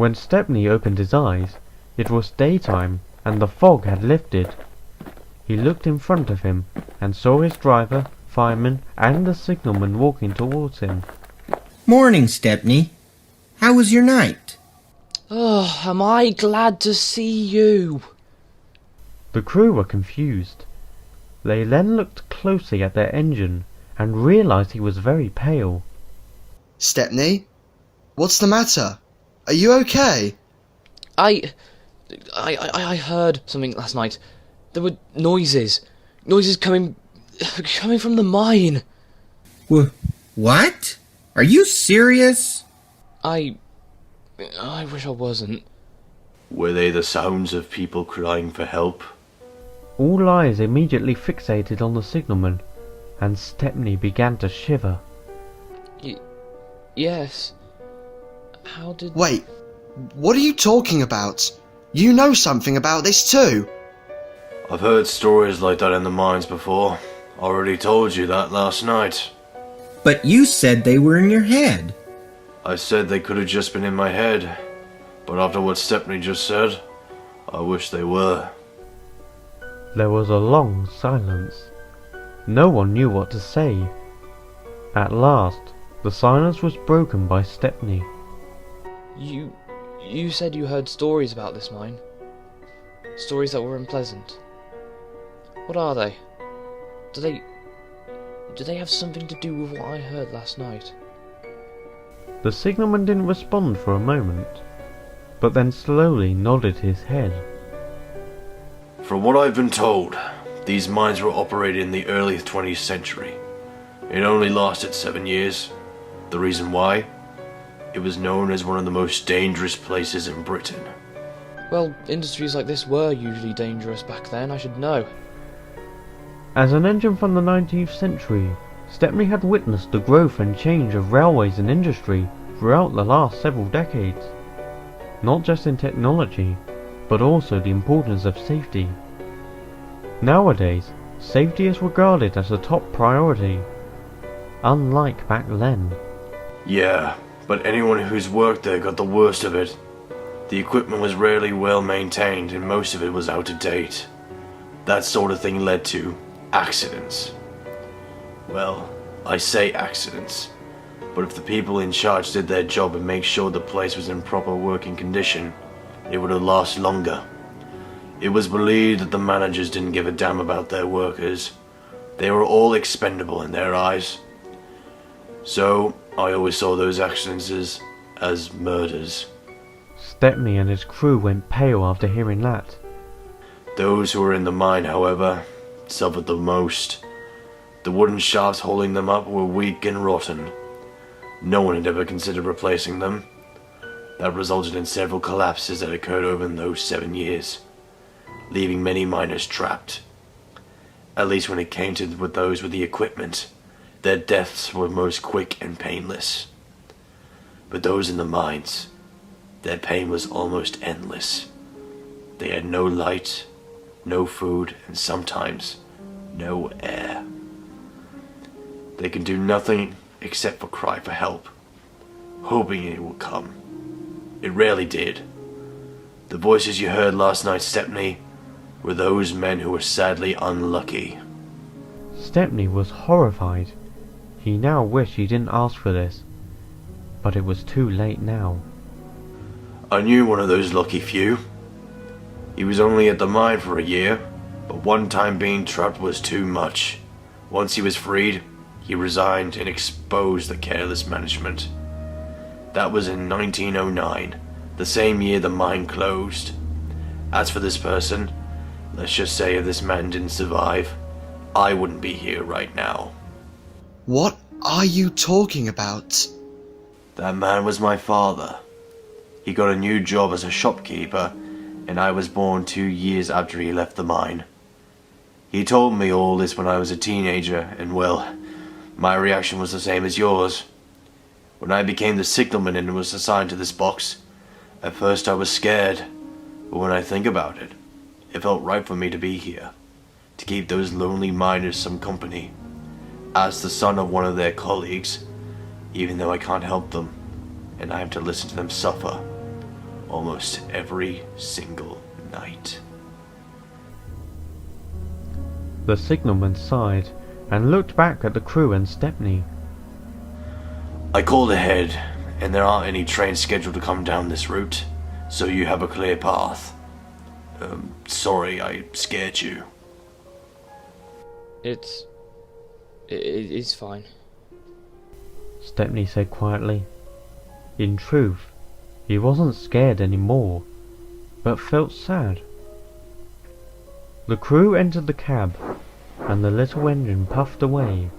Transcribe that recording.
When Stepney opened his eyes, it was daytime and the fog had lifted. He looked in front of him and saw his driver, fireman, and the signalman walking towards him. Morning, Stepney. How was your night? Oh, am I glad to see you? The crew were confused. They then looked closely at their engine and realized he was very pale. Stepney? What's the matter? Are you okay? I heard something last night. There were noises. Noises coming from the mine. What? Are you serious? I wish I wasn't. Were they the sounds of people crying for help? All eyes immediately fixated on the signalman, and Stepney began to shiver. Yes. How did... Wait, what are you talking about? You know something about this too. I've heard stories like that in the mines before. Already told you that last night. But you said they were in your head. I said they could have just been in my head, but after what Stepney just said, I wish they were. There was a long silence. No one knew what to say. At last, the silence was broken by Stepney. You said you heard stories about this mine. Stories that were unpleasant. What are they? Do they have something to do with what I heard last night? The signalman didn't respond for a moment, but then slowly nodded his head. From what I've been told, these mines were operated in the early 20th century. It only lasted 7 years. The reason why? It was known as one of the most dangerous places in Britain. Well, industries like this were usually dangerous back then, I should know. As an engine from the 19th century, Stepney had witnessed the growth and change of railways and industry throughout the last several decades. Not just in technology, but also the importance of safety. Nowadays, safety is regarded as a top priority, unlike back then. Yeah, but anyone who's worked there got the worst of it. The equipment was rarely well maintained and most of it was out of date. That sort of thing led to accidents. Well, I say accidents, but if the people in charge did their job and make sure the place was in proper working condition, it would have lasted longer. It was believed that the managers didn't give a damn about their workers. They were all expendable in their eyes. So, I always saw those accidents as murders. Stepney and his crew went pale after hearing that. Those who were in the mine, however, suffered the most. The wooden shafts holding them up were weak and rotten. No one had ever considered replacing them. That resulted in several collapses that occurred over those 7 years, leaving many miners trapped. At least when it came to those with the equipment, their deaths were most quick and painless. But those in the mines, their pain was almost endless. They had no light, no food, and sometimes no air. They could do nothing except for cry for help, hoping it would come. It rarely did. The voices you heard last night, Stepney, were those men who were sadly unlucky. Stepney was horrified. He now wished he didn't ask for this, but it was too late now. I knew one of those lucky few. He was only at the mine for a year, but one time being trapped was too much. Once he was freed, he resigned and exposed the careless management. That was in 1909, the same year the mine closed. As for this person, let's just say if this man didn't survive, I wouldn't be here right now. What are you talking about? That man was my father. He got a new job as a shopkeeper, and I was born 2 years after he left the mine. He told me all this when I was a teenager, and well, my reaction was the same as yours. When I became the signalman and was assigned to this box, at first I was scared, but when I think about it, it felt right for me to be here, to keep those lonely miners some company. As the son of one of their colleagues, even though I can't help them, and I have to listen to them suffer, almost every single night. The signalman sighed and looked back at the crew and Stepney. I called ahead, and there aren't any trains scheduled to come down this route, so you have a clear path. Sorry I scared you. It's fine. Stepney said quietly. In truth, he wasn't scared anymore, but felt sad. The crew entered the cab, and the little engine puffed away